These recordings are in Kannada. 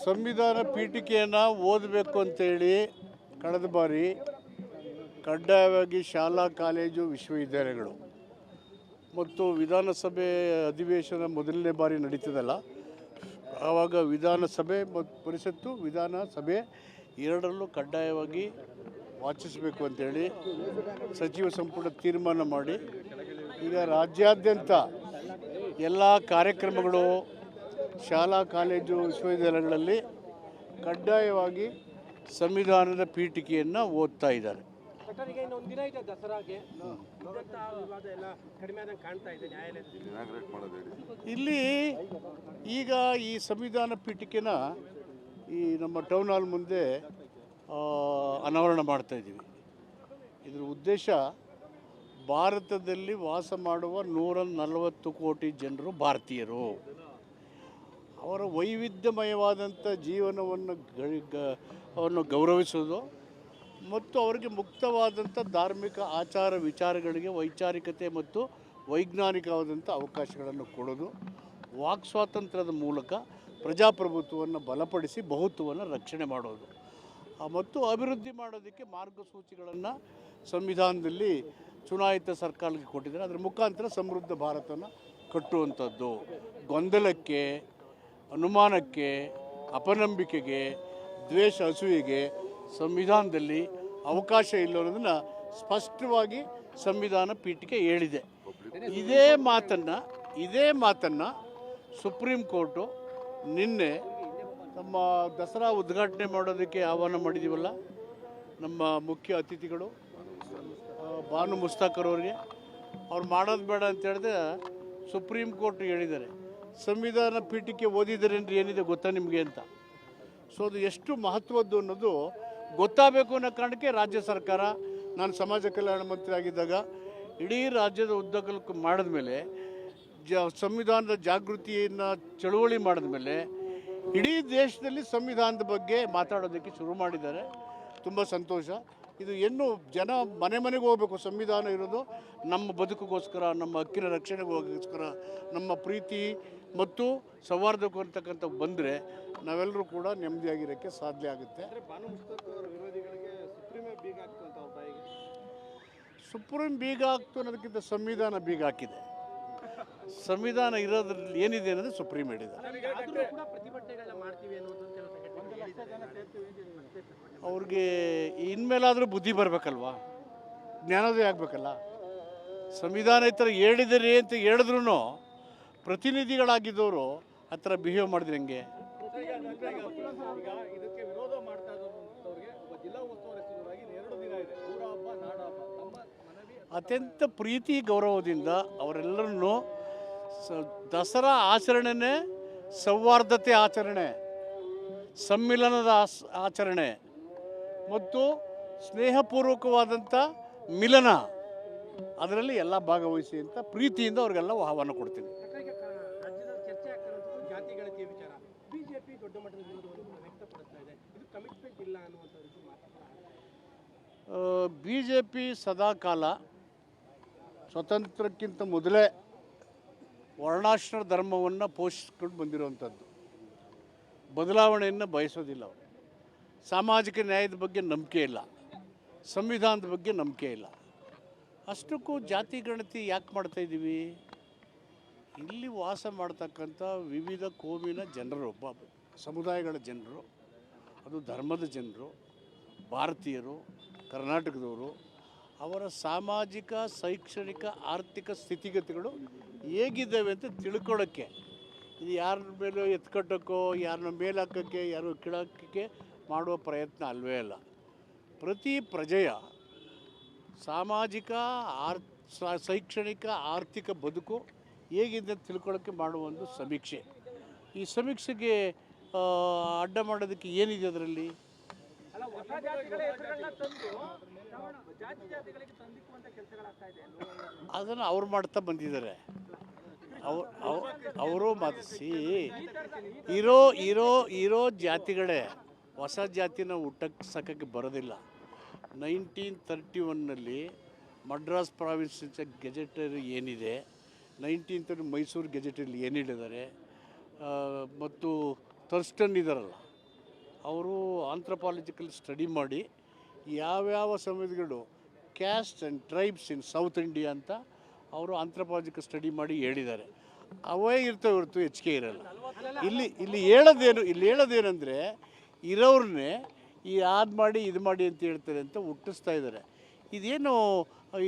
ಸಂವಿಧಾನ ಪೀಠಿಕೆಯನ್ನು ಓದಬೇಕು ಅಂತೇಳಿ ಕಳೆದ ಬಾರಿ ಕಡ್ಡಾಯವಾಗಿ ಶಾಲಾ ಕಾಲೇಜು ವಿಶ್ವವಿದ್ಯಾಲಯಗಳು ಮತ್ತು ವಿಧಾನಸಭೆ ಅಧಿವೇಶನ ಮೊದಲನೇ ಬಾರಿ ನಡೀತದಲ್ಲ, ಆವಾಗ ವಿಧಾನಸಭೆ ಮತ್ತು ಪರಿಷತ್ತು ವಿಧಾನಸಭೆ ಎರಡರಲ್ಲೂ ಕಡ್ಡಾಯವಾಗಿ ವಾಚಿಸಬೇಕು ಅಂತೇಳಿ ಸಚಿವ ಸಂಪುಟ ತೀರ್ಮಾನ ಮಾಡಿ ಈಗ ರಾಜ್ಯಾದ್ಯಂತ ಎಲ್ಲ ಕಾರ್ಯಕ್ರಮಗಳು ಶಾಲಾ ಕಾಲೇಜು ವಿಶ್ವವಿದ್ಯಾಲಯಗಳಲ್ಲಿ ಕಡ್ಡಾಯವಾಗಿ ಸಂವಿಧಾನದ ಪೀಠಿಕೆಯನ್ನು ಓದ್ತಾ ಇದ್ದಾರೆ. ಇಲ್ಲಿ ಈಗ ಈ ಸಂವಿಧಾನ ಪೀಠಿಕೆನ ಈ ನಮ್ಮ ಟೌನ್ ಹಾಲ್ ಮುಂದೆ ಅನಾವರಣ ಮಾಡ್ತಾ ಇದ್ದೀವಿ. ಇದರ ಉದ್ದೇಶ ಭಾರತದಲ್ಲಿ ವಾಸ ಮಾಡುವ 140 ಕೋಟಿ ಜನರು ಭಾರತೀಯರು. ಅವರ ವೈವಿಧ್ಯಮಯವಾದಂಥ ಜೀವನವನ್ನು ಗೌರವಿಸೋದು ಮತ್ತು ಅವರಿಗೆ ಮುಕ್ತವಾದಂಥ ಧಾರ್ಮಿಕ ಆಚಾರ ವಿಚಾರಗಳಿಗೆ ವೈಚಾರಿಕತೆ ಮತ್ತು ವೈಜ್ಞಾನಿಕವಾದಂಥ ಅವಕಾಶಗಳನ್ನು ಕೊಡೋದು, ವಾಕ್ ಸ್ವಾತಂತ್ರ್ಯದ ಮೂಲಕ ಪ್ರಜಾಪ್ರಭುತ್ವವನ್ನು ಬಲಪಡಿಸಿ ಬಹುತ್ವವನ್ನು ರಕ್ಷಣೆ ಮಾಡೋದು ಮತ್ತು ಅಭಿವೃದ್ಧಿ ಮಾಡೋದಕ್ಕೆ ಮಾರ್ಗಸೂಚಿಗಳನ್ನು ಸಂವಿಧಾನದಲ್ಲಿ ಚುನಾಯಿತ ಸರ್ಕಾರಕ್ಕೆ ಕೊಟ್ಟಿದ್ದಾರೆ. ಅದರ ಮುಖಾಂತರ ಸಮೃದ್ಧ ಭಾರತವನ್ನು ಕಟ್ಟುವಂಥದ್ದು. ಗೊಂದಲಕ್ಕೆ, ಅನುಮಾನಕ್ಕೆ, ಅಪನಂಬಿಕೆಗೆ, ದ್ವೇಷ, ಅಸೂಯೆಗೆ ಸಂವಿಧಾನದಲ್ಲಿ ಅವಕಾಶ ಇಲ್ಲ ಅನ್ನೋದನ್ನು ಸ್ಪಷ್ಟವಾಗಿ ಸಂವಿಧಾನ ಪೀಠಿಕೆ ಹೇಳಿದೆ. ಇದೇ ಮಾತನ್ನು ಸುಪ್ರೀಂ ಕೋರ್ಟು ನಿನ್ನೆ ನಮ್ಮ ದಸರಾ ಉದ್ಘಾಟನೆ ಮಾಡೋದಕ್ಕೆ ಆಹ್ವಾನ ಮಾಡಿದ್ದೀವಲ್ಲ, ನಮ್ಮ ಮುಖ್ಯ ಅತಿಥಿಗಳು ಬಾನು ಮುಸ್ತಾಕರ್ ಅವರಿಗೆ, ಅವ್ರು ಮಾಡೋದು ಬೇಡ ಅಂತ ಹೇಳಿದ್ರೆ ಸುಪ್ರೀಂ ಕೋರ್ಟ್ ಹೇಳಿದ್ದಾರೆ. ಸಂವಿಧಾನ ಪೀಠಿಕೆ ಓದಿದ್ರೇನ್ರಿ ಏನಿದೆ ಗೊತ್ತಾ ನಿಮಗೆ ಅಂತ. ಸೊ ಅದು ಎಷ್ಟು ಮಹತ್ವದ್ದು ಅನ್ನೋದು ಗೊತ್ತಾಗಬೇಕು ಅನ್ನೋ ಕಾರಣಕ್ಕೆ ರಾಜ್ಯ ಸರ್ಕಾರ, ನಾನು ಸಮಾಜ ಕಲ್ಯಾಣ ಮಂತ್ರಿ ಆಗಿದ್ದಾಗ ಇಡೀ ರಾಜ್ಯದ ಉದ್ದಗಲಕ್ಕೂ ಮಾಡಿದ್ಮೇಲೆ ಸಂವಿಧಾನದ ಜಾಗೃತಿಯನ್ನು ಚಳುವಳಿ ಮಾಡಿದ್ಮೇಲೆ ಇಡೀ ದೇಶದಲ್ಲಿ ಸಂವಿಧಾನದ ಬಗ್ಗೆ ಮಾತಾಡೋದಕ್ಕೆ ಶುರು ಮಾಡಿದ್ದಾರೆ. ತುಂಬ ಸಂತೋಷ. ಇದು ಇನ್ನೂ ಜನ ಮನೆ ಮನೆಗೆ ಹೋಗಬೇಕು. ಸಂವಿಧಾನ ಇರೋದು ನಮ್ಮ ಬದುಕಿಗೋಸ್ಕರ, ನಮ್ಮ ಹಕ್ಕಿನ ರಕ್ಷಣೆಗೋಸ್ಕರ, ನಮ್ಮ ಪ್ರೀತಿ ಮತ್ತು ಸೌಹಾರ್ದಕ್ಕೂ ಅಂತಕ್ಕಂಥ ಬಂದರೆ ನಾವೆಲ್ಲರೂ ಕೂಡ ನೆಮ್ಮದಿಯಾಗಿರೋಕ್ಕೆ ಸಾಧ್ಯ ಆಗುತ್ತೆ. ಸುಪ್ರೀಂ ಬೀಗ ಆಗ್ತು ಅನ್ನೋದಕ್ಕಿಂತ ಸಂವಿಧಾನ ಬೀಗ ಹಾಕಿದೆ. ಸಂವಿಧಾನ ಇರೋದ್ರಲ್ಲಿ ಏನಿದೆ ಅನ್ನೋದು ಸುಪ್ರೀಂ ಹೇಳಿದ್ದಾರೆ. ಅವ್ರಿಗೆ ಇನ್ಮೇಲಾದರೂ ಬುದ್ಧಿ ಬರಬೇಕಲ್ವಾ, ಜ್ಞಾನೋದಯ ಆಗಬೇಕಲ್ಲ. ಸಂವಿಧಾನ ಈ ಥರ ಹೇಳಿದರೆ ಅಂತ ಹೇಳಿದ್ರು ಪ್ರತಿನಿಧಿಗಳಾಗಿದ್ದವರು ಆ ಥರ ಬಿಹೇವ್ ಮಾಡಿದ್ರೆ ಹೆಂಗೆ? ಅತ್ಯಂತ ಪ್ರೀತಿ ಗೌರವದಿಂದ ಅವರೆಲ್ಲರನ್ನೂ ದಸರಾ ಆಚರಣೆನೇ ಸೌಹಾರ್ದತೆ ಆಚರಣೆ, ಸಮ್ಮಿಲನದ ಆಚರಣೆ ಮತ್ತು ಸ್ನೇಹಪೂರ್ವಕವಾದಂಥ ಮಿಲನ, ಅದರಲ್ಲಿ ಎಲ್ಲ ಭಾಗವಹಿಸಿ ಅಂತ ಪ್ರೀತಿಯಿಂದ ಅವ್ರಿಗೆಲ್ಲ ಆಹ್ವಾನ ಕೊಡ್ತೀನಿ. BJP ಸದಾಕಾಲ ಸ್ವತಂತ್ರಕ್ಕಿಂತ ಮೊದಲೇ ವರ್ಣಾಶ್ರಮ ಧರ್ಮವನ್ನು ಪೋಷಿಸ್ಕೊಂಡು ಬಂದಿರುವಂಥದ್ದು. ಬದಲಾವಣೆಯನ್ನು ಬಯಸೋದಿಲ್ಲ. ಅವರು ಸಾಮಾಜಿಕ ನ್ಯಾಯದ ಬಗ್ಗೆ ನಂಬಿಕೆ ಇಲ್ಲ, ಸಂವಿಧಾನದ ಬಗ್ಗೆ ನಂಬಿಕೆ ಇಲ್ಲ. ಅಷ್ಟಕ್ಕೂ ಜಾತಿ ಗಣತಿ ಯಾಕೆ ಮಾಡ್ತಾಯಿದ್ದೀವಿ? ಇಲ್ಲಿ ವಾಸ ಮಾಡ್ತಕ್ಕಂಥ ವಿವಿಧ ಕೋಮಿನ ಜನರು, ಸಮುದಾಯಗಳ ಜನರು, ಅದು ಧರ್ಮದ ಜನರು, ಭಾರತೀಯರು, ಕರ್ನಾಟಕದವರು, ಅವರ ಸಾಮಾಜಿಕ, ಶೈಕ್ಷಣಿಕ, ಆರ್ಥಿಕ ಸ್ಥಿತಿಗತಿಗಳು ಹೇಗಿದ್ದಾವೆ ಅಂತ ತಿಳ್ಕೊಳ್ಳೋಕ್ಕೆ, ಇದು ಯಾರ ಮೇಲೂ ಎತ್ಕಟ್ಟೋಕ್ಕೋ, ಯಾರನ್ನ ಮೇಲೆ ಹಾಕೋಕ್ಕೆ, ಯಾರು ಕೀಳಾಕೋಕ್ಕೆ ಮಾಡುವ ಪ್ರಯತ್ನ ಅಲ್ವೇ ಅಲ್ಲ. ಪ್ರತಿ ಪ್ರಜೆಯ ಸಾಮಾಜಿಕ, ಶೈಕ್ಷಣಿಕ, ಆರ್ಥಿಕ ಬದುಕು ಹೇಗಿದೆ ಅಂತ ತಿಳ್ಕೊಳ್ಳೋಕ್ಕೆ ಮಾಡುವ ಒಂದು ಸಮೀಕ್ಷೆ. ಈ ಸಮೀಕ್ಷೆಗೆ ಅಡ್ಡ ಮಾಡೋದಕ್ಕೆ ಏನಿದೆ ಅದರಲ್ಲಿ? ಅದನ್ನು ಅವ್ರು ಮಾಡ್ತಾ ಬಂದಿದ್ದಾರೆ. ಅವರು ಮಾತಿಸಿ ಇರೋ ಜಾತಿಗಳೇ ಹೊಸ ಜಾತಿನ ಹುಟ್ಟಕ್ಕೆ ಬರೋದಿಲ್ಲ. 1931ನಲ್ಲಿ ಮಡ್ರಾಸ್ ಪ್ರಾವಿನ್ಸ್ ಗೆಜೆಟರಿ ಏನಿದೆ, 1930 ಮೈಸೂರು ಗೆಜೆಟಲ್ಲಿ ಏನು ಹೇಳಿದ್ದಾರೆ, ಮತ್ತು ಥರ್ಸ್ಟನ್ ಇದ್ದಾರಲ್ಲ, ಅವರು ಆಂಥ್ರಪಾಲಜಿಕಲ್ ಸ್ಟಡಿ ಮಾಡಿ ಯಾವ್ಯಾವ ಸಮಾಜಗಳು caste and tribes in south India ಅಂತ ಅವರು ಆಂಥ್ರಪಾಲಜಿಕಲ್ ಸ್ಟಡಿ ಮಾಡಿ ಹೇಳಿದ್ದಾರೆ. ಅವೇ ಇರ್ತವೆ ಹೊರತು ಹೆಚ್ಚಿಗೆ ಇರಲ್ಲ. ಇಲ್ಲಿ ಹೇಳೋದೇನೆಂದರೆ ಇರೋರನ್ನೇ ಈ ಅದು ಮಾಡಿ ಇದು ಮಾಡಿ ಅಂತ ಹೇಳ್ತಾರೆ ಅಂತ ಹುಟ್ಟಿಸ್ತಾ ಇದ್ದಾರೆ. ಇದೇನು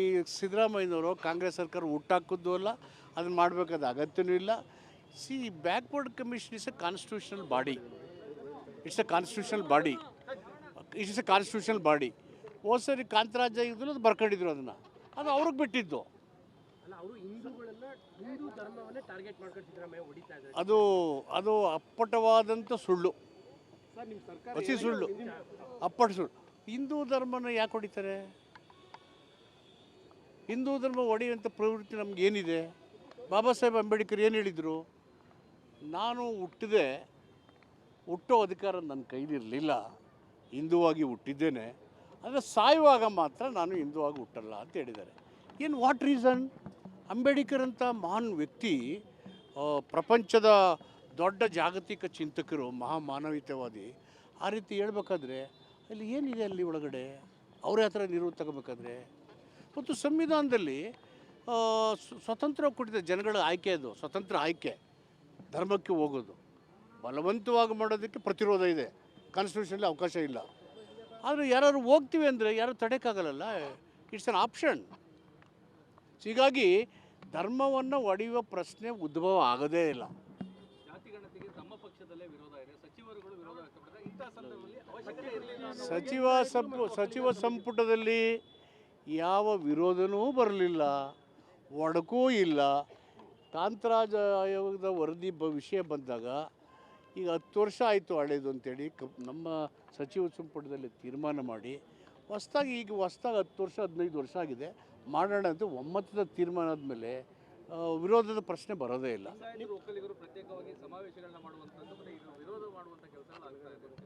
ಈ ಸಿದ್ದರಾಮಯ್ಯನವರು ಕಾಂಗ್ರೆಸ್ ಸರ್ಕಾರ ಹುಟ್ಟಾಕಿದ್ದು ಅಲ್ಲ, ಅದನ್ನು ಮಾಡಬೇಕಾದ ಅಗತ್ಯನೂ ಇಲ್ಲ. C, backward commission is A constitutional body. It's A constitutional body. ಹೋದ ಸರಿ ಕಾಂತರಾಜ ಇದ್ರು ಅದು ಬರ್ಕೊಂಡಿದ್ರು, ಅದನ್ನು ಅದು ಅವ್ರಿಗೆ ಬಿಟ್ಟಿದ್ದು. ಅದು ಅಪ್ಪಟವಾದಂಥ ಸುಳ್ಳು, ಹಸಿ ಸುಳ್ಳು, ಅಪ್ಪಟ ಸುಳ್ಳು. ಹಿಂದೂ ಧರ್ಮನ ಯಾಕೆ ಹೊಡಿತಾರೆ? ಹಿಂದೂ ಧರ್ಮ ಹೊಡೆಯುವಂಥ ಪ್ರವೃತ್ತಿ ನಮಗೇನಿದೆ? ಬಾಬಾ ಸಾಹೇಬ್ ಅಂಬೇಡ್ಕರ್ ಏನು ಹೇಳಿದರು? ನಾನು ಹುಟ್ಟೋ ಅಧಿಕಾರ ನನ್ನ ಕೈಲಿರಲಿಲ್ಲ, ಹಿಂದುವಾಗಿ ಹುಟ್ಟಿದ್ದೇನೆ, ಆದರೆ ಸಾಯುವಾಗ ಮಾತ್ರ ನಾನು ಹಿಂದುವಾಗಿ ಹುಟ್ಟಲ್ಲ ಅಂತ ಹೇಳಿದ್ದಾರೆ. ಏನು ವಾಟ್ ರೀಸನ್? ಅಂಬೇಡ್ಕರ್ ಅಂತ ಮಹಾನ್ ವ್ಯಕ್ತಿ, ಪ್ರಪಂಚದ ದೊಡ್ಡ ಜಾಗತಿಕ ಚಿಂತಕರು, ಮಹಾಮಾನವೀಯತಾವಾದಿ, ಆ ರೀತಿ ಹೇಳ್ಬೇಕಾದ್ರೆ ಅಲ್ಲಿ ಏನಿದೆ ಅಲ್ಲಿ ಒಳಗಡೆ? ಅವರೇ ಆ ಥರ ನಿಲುವು ತಗೋಬೇಕಾದ್ರೆ. ಮತ್ತು ಸಂವಿಧಾನದಲ್ಲಿ ಸ್ವತಂತ್ರ ಕೊಟ್ಟಿದ್ದ ಜನಗಳ ಆಯ್ಕೆ, ಅದು ಸ್ವತಂತ್ರ ಆಯ್ಕೆ, ಧರ್ಮಕ್ಕೆ ಹೋಗೋದು ಬಲವಂತವಾಗಿ ಮಾಡೋದಕ್ಕೆ ಪ್ರತಿರೋಧ ಇದೆ, ಕಾನ್ಸ್ಟಿಟ್ಯೂಷನಲ್ಲಿ ಅವಕಾಶ ಇಲ್ಲ. ಆದರೆ ಯಾರು ಹೋಗ್ತೀವಿ ಅಂದರೆ ಯಾರು ತಡೆಯೋಕ್ಕಾಗಲ್ಲ, ಇಟ್ಸ್ ಅನ್ ಆಪ್ಷನ್. ಹೀಗಾಗಿ ಧರ್ಮವನ್ನು ಒಡೆಯುವ ಪ್ರಶ್ನೆ ಉದ್ಭವ ಆಗೋದೇ ಇಲ್ಲ. ಸಚಿವ ಸಂಪುಟದಲ್ಲಿ ಯಾವ ವಿರೋಧನೂ ಬರಲಿಲ್ಲ, ಒಡಕೂ ಇಲ್ಲ. ಕಾಂತರಾಜ ಆಯೋಗದ ವರದಿ ವಿಷಯ ಬಂದಾಗ ಈಗ 10 ವರ್ಷ ಆಯಿತು ಹಳೇದು ಅಂತೇಳಿ ನಮ್ಮ ಸಚಿವ ಸಂಪುಟದಲ್ಲಿ ತೀರ್ಮಾನ ಮಾಡಿ ಹೊಸ್ದಾಗಿ 10 ವರ್ಷ 15 ವರ್ಷ ಆಗಿದೆ ಮಾಡೋಣ ಅಂತ ಒಮ್ಮತದ ತೀರ್ಮಾನ ಆದಮೇಲೆ ವಿರೋಧದ ಪ್ರಶ್ನೆ ಬರೋದೇ ಇಲ್ಲ.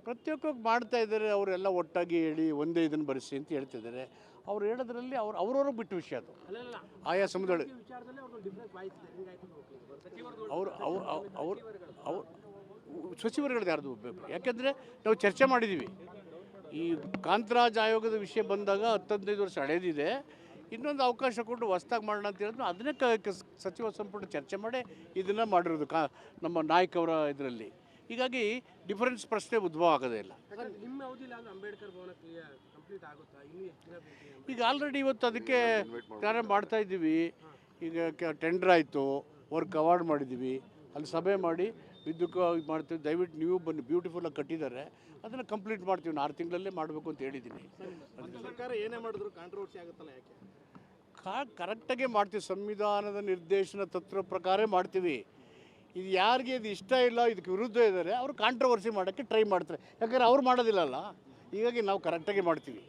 ಪ್ರತ್ಯೇಕವಾಗಿ ಮಾಡ್ತಾ ಇದ್ದಾರೆ, ಅವರೆಲ್ಲ ಒಟ್ಟಾಗಿ ಹೇಳಿ ಒಂದೇ ಇದನ್ನು ಬರೆಸಿ ಅಂತ ಹೇಳ್ತಿದ್ದಾರೆ. ಅವ್ರು ಹೇಳೋದ್ರಲ್ಲಿ ಅವ್ರವ್ರು ಬಿಟ್ಟ ವಿಷಯ ಅದು. ಆಯಾ ಸಮುದಾಯ ಅವ್ರು ಸಚಿವರುಗಳದ್ದು ಯಾರ್ದು? ಯಾಕೆಂದರೆ ನಾವು ಚರ್ಚೆ ಮಾಡಿದ್ದೀವಿ, ಈ ಕಾಂತರಾಜ್ ಆಯೋಗದ ವಿಷಯ ಬಂದಾಗ 10-15 ವರ್ಷ ಹಳೇದಿದೆ, ಇನ್ನೊಂದು ಅವಕಾಶ ಕೊಟ್ಟು ಹೊಸ್ದಾಗಿ ಮಾಡೋಣ ಅಂತ ಹೇಳಿದ್ರು. ಅದನ್ನೇ ಸಚಿವ ಸಂಪುಟ ಚರ್ಚೆ ಮಾಡಿ ಇದನ್ನು ಮಾಡಿರೋದು ನಮ್ಮ ನಾಯಕ್ ಅವರ ಇದರಲ್ಲಿ. ಹೀಗಾಗಿ ಡಿಫರೆನ್ಸ್ ಪ್ರಶ್ನೆ ಉದ್ಭವ ಆಗೋದೇ ಇಲ್ಲ. ಈಗ ಆಲ್ರೆಡಿ ಇವತ್ತು ಅದಕ್ಕೆ ಪ್ರಾರಂಭ ಮಾಡ್ತಾ ಇದ್ದೀವಿ. ಈಗ ಟೆಂಡರ್ ಆಯಿತು, ವರ್ಕ್ ಅವಾರ್ಡ್ ಮಾಡಿದ್ದೀವಿ, ಅಲ್ಲಿ ಸಭೆ ಮಾಡಿ ವಿದ್ಯುತ್ ಮಾಡ್ತೀವಿ. ದಯವಿಟ್ಟು ನೀವು ಬನ್ನಿ, ಬ್ಯೂಟಿಫುಲ್ಲಾಗಿ ಕಟ್ಟಿದ್ದಾರೆ, ಅದನ್ನು ಕಂಪ್ಲೀಟ್ ಮಾಡ್ತೀವಿ. 6 ತಿಂಗಳಲ್ಲೇ ಮಾಡಬೇಕು ಅಂತ ಹೇಳಿದ್ದೀನಿ. ಸರ್ಕಾರ ಏನೇ ಮಾಡಿದ್ರು ಕಾಂಟ್ರವರ್ಸಿ ಆಗುತ್ತಲ್ಲ, ಯಾಕೆ? ಕರೆಕ್ಟಾಗೆ ಮಾಡ್ತೀವಿ, ಸಂವಿಧಾನದ ನಿರ್ದೇಶನ ತತ್ವ ಪ್ರಕಾರ ಮಾಡ್ತೀವಿ. ಇದು ಯಾರಿಗೆ ಇದು ಇಷ್ಟ ಇಲ್ಲ, ಇದಕ್ಕೆ ವಿರುದ್ಧ ಇದ್ದಾರೆ, ಅವರು ಕಾಂಟ್ರವರ್ಸಿ ಮಾಡೋಕ್ಕೆ ಟ್ರೈ ಮಾಡ್ತಾರೆ. ಯಾಕಂದರೆ ಅವ್ರು ಮಾಡೋದಿಲ್ಲಲ್ಲ, ಹೀಗಾಗಿ ನಾವು ಕರೆಕ್ಟಾಗಿ ಮಾಡ್ತೀವಿ.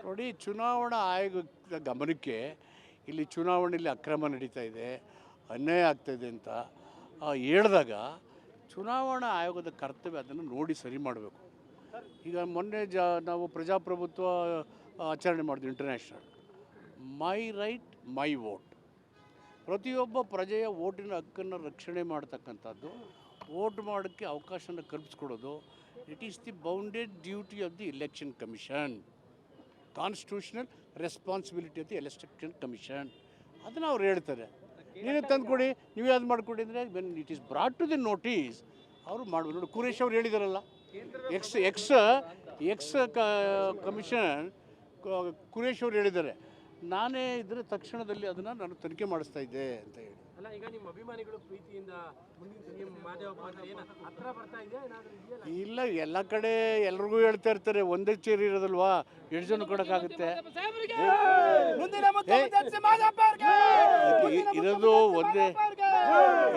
ನೋಡಿ, ಚುನಾವಣಾ ಆಯೋಗದ ಗಮನಕ್ಕೆ ಇಲ್ಲಿ ಚುನಾವಣೆಯಲ್ಲಿ ಅಕ್ರಮ ನಡೀತಾ ಇದೆ, ಅನ್ಯಾಯ ಆಗ್ತಾಯಿದೆ ಅಂತ ಹೇಳಿದಾಗ ಚುನಾವಣಾ ಆಯೋಗದ ಕರ್ತವ್ಯ ಅದನ್ನು ನೋಡಿ ಸರಿ ಮಾಡಬೇಕು. ಈಗ ಮೊನ್ನೆ ನಾವು ಪ್ರಜಾಪ್ರಭುತ್ವ ಆಚರಣೆ ಮಾಡಿದ್ವಿ, international my right my vote. ಪ್ರತಿಯೊಬ್ಬ ಪ್ರಜೆಯ ವೋಟಿನ ಹಕ್ಕನ್ನು ರಕ್ಷಣೆ ಮಾಡ್ತಕ್ಕಂಥದ್ದು, ವೋಟ್ ಮಾಡೋಕ್ಕೆ ಅವಕಾಶನ ಕಲ್ಪಿಸ್ಕೊಡೋದು, it is the bounded duty of the election commission, constitutional responsibility of the election commission. ಅದನ್ನು ಅವ್ರು ಹೇಳ್ತಾರೆ. ನೀವೇ ತಂದುಕೊಡಿ, ನೀವೇ ಅದು ಮಾಡಿಕೊಡಿ ಅಂದರೆ when it is brought to the notice ಅವರು ಮಾಡ್ಬೋದು. ನೋಡಿ, ಕುರೇಶ್ ಅವ್ರು ಹೇಳಿದಾರಲ್ಲ, ಎಕ್ಸ್ ಕಮಿಷನ್ ಕುರೇಶ್ ಅವ್ರು ಹೇಳಿದ್ದಾರೆ, ನಾನೇ ಇದ್ರೆ ತಕ್ಷಣದಲ್ಲಿ ಅದನ್ನು ನಾನು ತನಿಖೆ ಮಾಡಿಸ್ತಾ ಇದ್ದೆ ಅಂತ ಹೇಳಿ. ಅಲ್ಲ, ಈಗ ನಿಮ್ಮ ಅಭಿಮಾನಿಗಳು ಪ್ರೀತಿಯಿಂದ ಇಲ್ಲ, ಎಲ್ಲ ಕಡೆ ಎಲ್ರಿಗೂ ಹೇಳ್ತಾ ಇರ್ತಾರೆ, ಒಂದೇ ಚೇರ್ ಇರೋದಲ್ವಾ, 2 ಜನ ಕೊಡೋಕ್ಕಾಗುತ್ತೆ?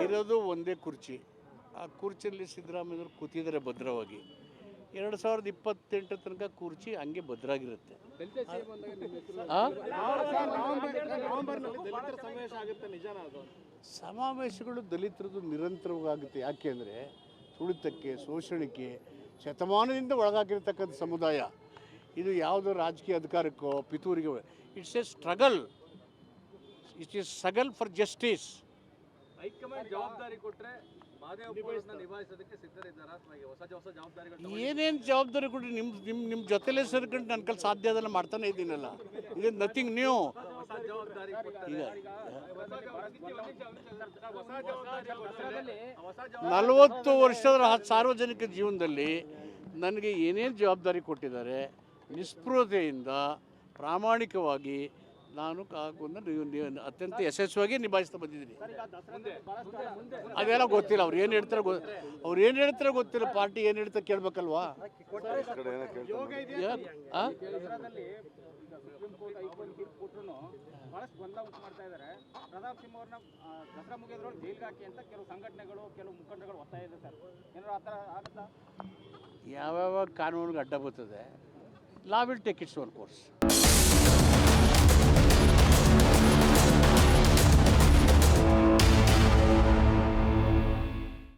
ಇರೋದು ಒಂದೇ ಕುರ್ಚಿ. ಆ ಕುರ್ಚಿಯಲ್ಲಿ ಸಿದ್ದರಾಮಯ್ಯವರು ಕೂತಿದ್ದಾರೆ ಭದ್ರವಾಗಿ. 2028 ತನಕ ಕುರ್ಚಿ ಹಂಗೆ ಭದ್ರಾಗಿರುತ್ತೆ. ಸಮಾವೇಶಗಳು ದಲಿತರದ್ದು ನಿರಂತರವಾಗುತ್ತೆ. ಯಾಕೆ ಅಂದರೆ ತುಳಿತಕ್ಕೆ, ಶೋಷಣೆಗೆ ಶತಮಾನದಿಂದ ಒಳಗಾಗಿರ್ತಕ್ಕಂಥ ಸಮುದಾಯ ಇದು. ಯಾವುದೋ ರಾಜಕೀಯ ಅಧಿಕಾರಕ್ಕೋ ಪಿತೂರಿಗೆ, it's a struggle. It is struggle for justice. High command ಜವಾಬ್ದಾರಿ ಕೊಟ್ರೆ ಮಹದೇವಪ್ಪನ ನಿಭಾಯಿಸೋದಕ್ಕೆ ಸಿದ್ಧರಿದ್ದಾರಾ ಅಥವಾ ಹೊಸ ಜವಾಬ್ದಾರಿಗಳು ಏನೇನು ಜವಾಬ್ದಾರಿ ಕೊಡಿ ನಿಮ್ಮ ಜೊತೆಲೇ ಸೇರ್ಕೊಂಡು ನನ್ನ ಕೈಲಿ ಸಾಧ್ಯ ಅದೆಲ್ಲ ಮಾಡ್ತಾನೆ ಇದ್ದೀನಲ್ಲ. ಇದು ನಥಿಂಗ್ ನ್ಯೂ. ಹೊಸ ಜವಾಬ್ದಾರಿ ಈಗ ಹೊಸ 40 ವರ್ಷದ ಸಾರ್ವಜನಿಕ ಜೀವನದಲ್ಲಿ ನನಗೆ ಏನೇನು ಜವಾಬ್ದಾರಿ ಕೊಟ್ಟಿದ್ದಾರೆ, ನಿಸ್ಪೃಹತೆಯಿಂದ ಪ್ರಾಮಾಣಿಕವಾಗಿ ನಾನು ಅತ್ಯಂತ ಯಶಸ್ವಿಯಾಗಿ ನಿಭಾಯಿಸ್ತಾ ಬಂದಿದ್ದೀನಿ. ಅದೆಲ್ಲ ಗೊತ್ತಿಲ್ಲ, ಅವ್ರು ಏನು ಹೇಳ್ತಾರೆ ಗೊತ್ತಿಲ್ಲ. ಪಾರ್ಟಿ ಏನು ಹೇಳ್ತಾರೆ ಕೇಳಬೇಕಲ್ವಾ? ಬಹಳಷ್ಟು ಗೊಂದಲ ಉಂಟು ಮಾಡ್ತಾ ಇದ್ದಾರೆ. ಪ್ರತಾಪ್ ಸಿಂಹ ಅವ್ರನ್ನ ದಸರಾ ಮುಗಿಯೋದ್ರೊಳಗೆ ಜೈಲ್ಗೆ ಹಾಕಿ ಅಂತ ಕೆಲವು ಸಂಘಟನೆಗಳು ಕೆಲವು ಮುಖಂಡರುಗಳು ಒತ್ತಾಯ ಇದೆ ಸರ್. ಏನಾದ್ರು ಆ ಥರ ಆಗುತ್ತಾ? ಯಾವ್ಯಾವ ಕಾನೂನಿಗೆ ಅಡ್ಡ ಬರ್ತದೆ, law will take its own course.